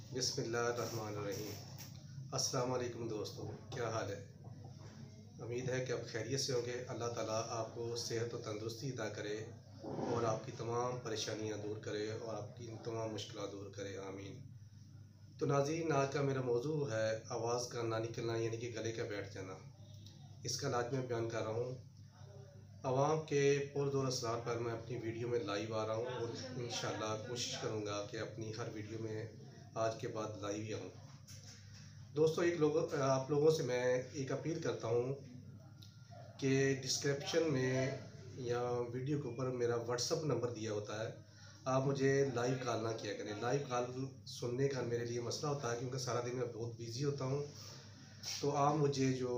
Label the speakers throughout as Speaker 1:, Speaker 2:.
Speaker 1: बिस्मिल्लाहिर्रहमानिर्रहीम। अस्सलाम वालेकुम दोस्तों, क्या हाल है। उम्मीद है कि आप खैरियत से होंगे। अल्लाह ताला आपको सेहत और तंदुरुस्ती अता करे और आपकी तमाम परेशानियां दूर करे और आपकी तमाम मुश्किलात दूर करे, आमीन। तो नाज़रीन, आज का मेरा मौजू है आवाज़ का ना निकलना, यानी कि गले का बैठ जाना। इसका इलाज मैं बयान कर रहा हूँ। आवाम के पुरज़ोर असरार पर मैं अपनी वीडियो में लाइव आ रहा हूँ और इंशाअल्लाह कोशिश करूँगा कि अपनी हर वीडियो में आज के बाद लाइव ही आऊँ। दोस्तों, आप लोगों से मैं एक अपील करता हूँ कि डिस्क्रिप्शन में या वीडियो के ऊपर मेरा व्हाट्सअप नंबर दिया होता है। आप मुझे लाइव कॉल ना किया करें। लाइव कॉल सुनने का मेरे लिए मसला होता है, क्योंकि सारा दिन मैं बहुत बिज़ी होता हूँ। तो आप मुझे जो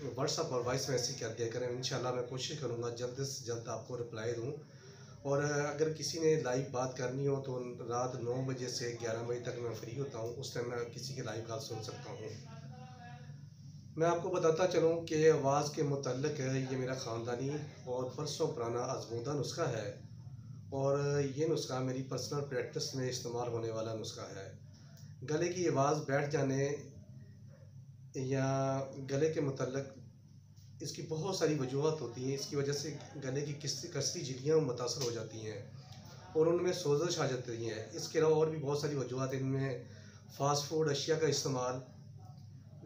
Speaker 1: व्हाट्सअप और वॉइस मैसेज कर दिया करें। इंशाल्लाह मैं कोशिश करूँगा जल्द से जल्द आपको रिप्लाई दूँ। और अगर किसी ने लाइव बात करनी हो तो रात 9 बजे से 11 बजे तक मैं फ्री होता हूँ। उस टाइम मैं किसी की लाइव कॉल सुन सकता हूँ। मैं आपको बताता चलूँ कि आवाज़ के मुतल्लिक़ ये मेरा ख़ानदानी और बरसों पुराना आज़मूदा नुस्खा है और ये नुस्खा मेरी पर्सनल प्रैक्टिस में इस्तेमाल होने वाला नुस्खा है। गले की आवाज़ बैठ जाने या गले के मुतल्लिक़ इसकी बहुत सारी वजूहत होती हैं। इसकी वजह से गले की कसरी झिल्लियाँ मुतासर हो जाती हैं और उनमें सोजश आ जाती है। इसके अलावा और भी बहुत सारी वजूहत, इनमें फ़ास्ट फूड अशिया का इस्तेमाल,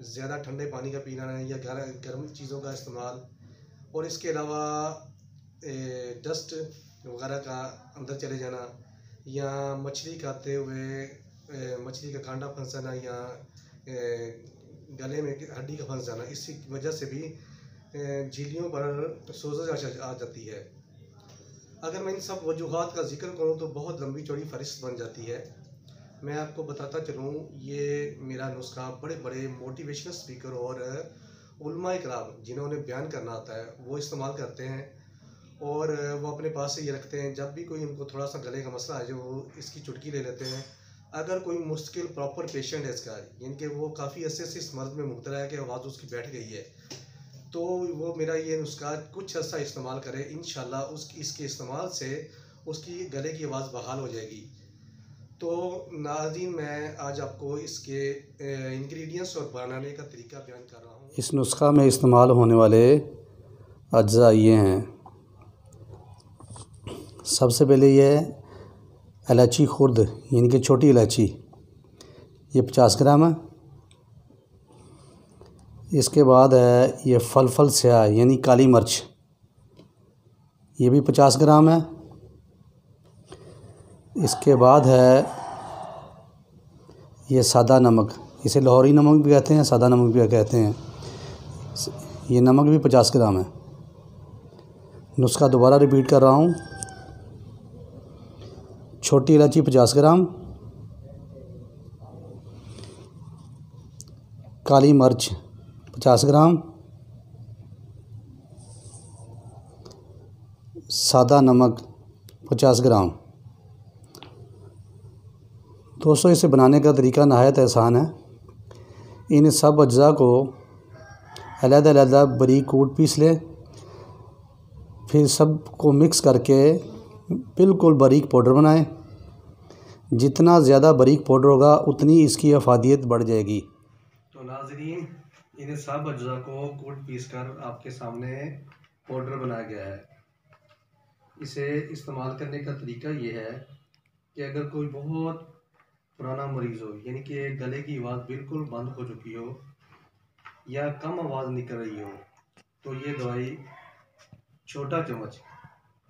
Speaker 1: ज़्यादा ठंडे पानी का पीना या गर्म चीज़ों का इस्तेमाल, और इसके अलावा डस्ट वगैरह का अंदर चले जाना, या मछली खाते हुए मछली का कांटा फंस जाना, या गले में हड्डी का फंस जाना। इसी वजह से भी झिल्लियों पर सोजश आ जाती है। अगर मैं इन सब वजूहात का जिक्र करूँ तो बहुत लंबी चौड़ी फहरिस्त बन जाती है। मैं आपको बताता चलूँ, ये मेरा नुस्खा बड़े बड़े मोटिवेशनल स्पीकर और उलमा इकराम जिन्होंने बयान करना आता है वो इस्तेमाल करते हैं और वो अपने पास से ये रखते हैं। जब भी कोई उनको थोड़ा सा गले का मसला है जो वो इसकी चुटकी ले लेते हैं। अगर कोई मुश्किल प्रॉपर पेशेंट है इसका, यानी कि वो काफ़ी अरसे से इस मर्ज़ में मुब्तला है कि आवाज़ उसकी बैठ गई है, तो वो मेरा ये नुस्खा कुछ अर्सा इस्तेमाल करे। इंशाल्लाह इसके इस्तेमाल से उसकी गले की आवाज़ बहाल हो जाएगी। तो नाज़रीन, मैं आज आपको इसके इंग्रेडिएंट्स और बनाने का तरीका बयान कर रहा हूँ।
Speaker 2: इस नुस्खा में इस्तेमाल होने वाले अज्जा ये हैं। सबसे पहले ये इलायची खुर्द, यानी कि छोटी इलायची, ये 50 ग्राम है। इसके बाद है ये फलफल स्याह, यानी काली मिर्च, ये भी 50 ग्राम है। इसके बाद है ये सादा नमक, इसे लाहौरी नमक भी कहते हैं, सादा नमक भी कहते हैं। ये नमक भी 50 ग्राम है। नुस्खा दोबारा रिपीट कर रहा हूँ। छोटी इलायची 50 ग्राम, काली मिर्च 50 ग्राम, सादा नमक 50 ग्राम। दोस्तों, इसे बनाने का तरीका नहायत आसान है। इन सब अज्जा को अलग-अलग बारीक कूट पीस लें, फिर सब को मिक्स करके बिल्कुल बारीक पाउडर बनाएं। जितना ज़्यादा बारीक पाउडर होगा उतनी इसकी अफादियत बढ़ जाएगी।
Speaker 1: तो नाज़रीन, इन सब अज्जा को कूट पीस कर आपके सामने पाउडर बनाया गया है। इसे इस्तेमाल करने का तरीका ये है कि अगर कोई बहुत पुराना मरीज़ हो, यानी कि गले की आवाज़ बिल्कुल बंद हो चुकी हो या कम आवाज़ निकल रही हो, तो ये दवाई छोटा चम्मच,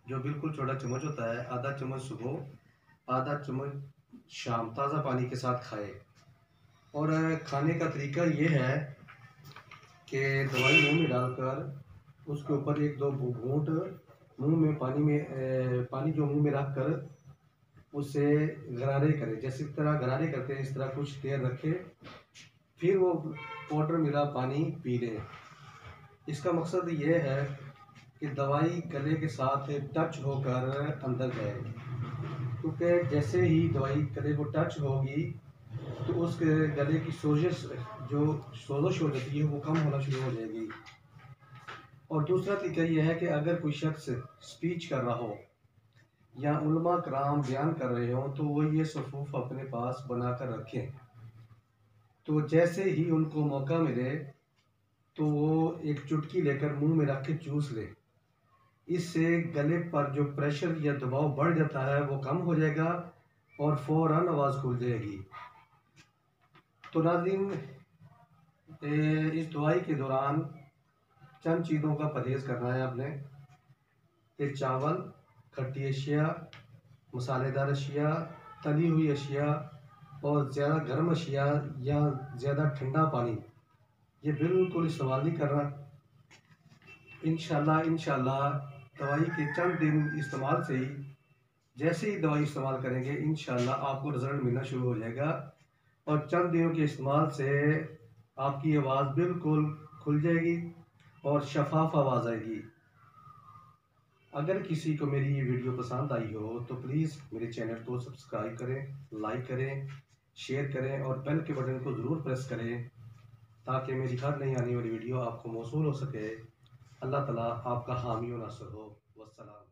Speaker 1: जो बिल्कुल छोटा चम्मच होता है, आधा चम्मच सुबह, आधा चम्मच शाम ताज़ा पानी के साथ खाए। और खाने का तरीका ये है कि दवाई मुंह में डालकर उसके ऊपर एक दो घूंट मुंह में पानी जो मुंह में रख कर उसे गरारे करें। जैसे इस तरह गरारे करते हैं, इस तरह कुछ देर रखें, फिर वो पाउडर मिला पानी पी लें। इसका मकसद ये है कि दवाई गले के साथ टच होकर अंदर जाए, क्योंकि जैसे ही दवाई गले को टच होगी तो उसके गले की सोजश हो जाती है वो कम होना शुरू हो जाएगी। और दूसरा तरीका यह है कि अगर कोई शख्स स्पीच कर रहा हो या उलमा कराम बयान कर रहे हो तो वो ये सफूफ अपने पास बना कर रखें
Speaker 2: तो जैसे ही उनको मौका मिले तो वो एक चुटकी लेकर मुंह में रख के चूस ले। इससे गले पर जो प्रेशर या दबाव बढ़ जाता है वो कम हो जाएगा और फ़ौरन आवाज़ खुल जाएगी। तो नाज़रीन, इस दवाई के दौरान चंद चीज़ों का परहेज़ करना है आपने कि चावल, खट्टी अशिया, मसालेदार अशिया, तली हुई अशिया और ज़्यादा गर्म अशिया या ज़्यादा ठंडा पानी ये बिल्कुल इस्तेमाल नहीं करना। इंशाल्लाह दवाई के चंद दिन इस्तेमाल से ही, जैसे ही दवाई इस्तेमाल करेंगे इंशाल्लाह आपको रिज़ल्ट मिलना शुरू हो जाएगा और चंद दिनों के इस्तेमाल से आपकी आवाज़ बिल्कुल खुल जाएगी और शफाफ आवाज़ आएगी। अगर किसी को मेरी ये वीडियो पसंद आई हो तो प्लीज़ मेरे चैनल को सब्सक्राइब करें, लाइक करें, शेयर करें और बेल के बटन को ज़रूर प्रेस करें ताकि मेरी हर नई आने वाली वीडियो आपको मौसूल हो सके। अल्लाह ताला आपका हामी व नासिर हो। वस्सलाम।